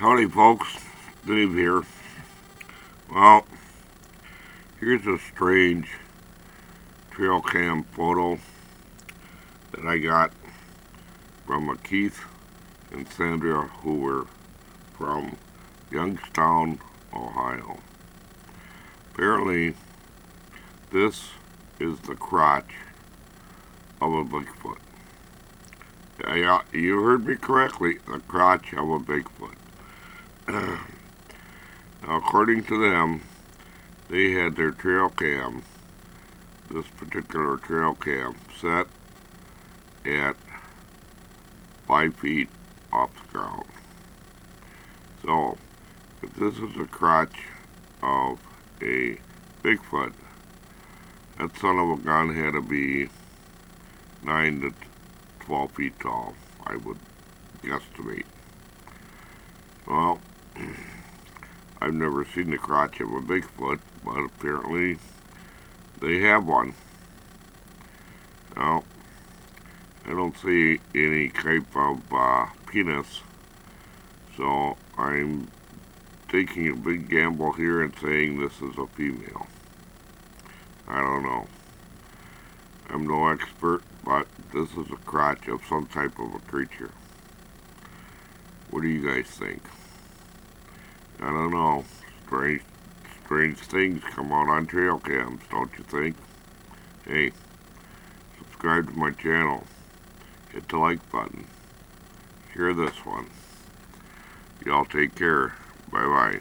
Howdy folks, Dave here. Well, here's a strange trail cam photo that I got from a Keith and Sandra Hoover from Youngstown, Ohio. Apparently, this is the crotch of a Bigfoot. Yeah, you heard me correctly, the crotch of a Bigfoot. Now, according to them, they had their trail cam, this particular trail cam, set at 5 feet off the ground. So, if this is the crotch of a Bigfoot, that son of a gun had to be 9 to 12 feet tall, I would guesstimate. Well, I've never seen the crotch of a Bigfoot, but apparently they have one. Now, I don't see any type of penis, so I'm taking a big gamble here and saying this is a female. I don't know. I'm no expert, but this is a crotch of some type of a creature. What do you guys think? I don't know. Strange things come out on trail cams, don't you think? Hey, subscribe to my channel. Hit the like button. Share this one. Y'all take care. Bye-bye.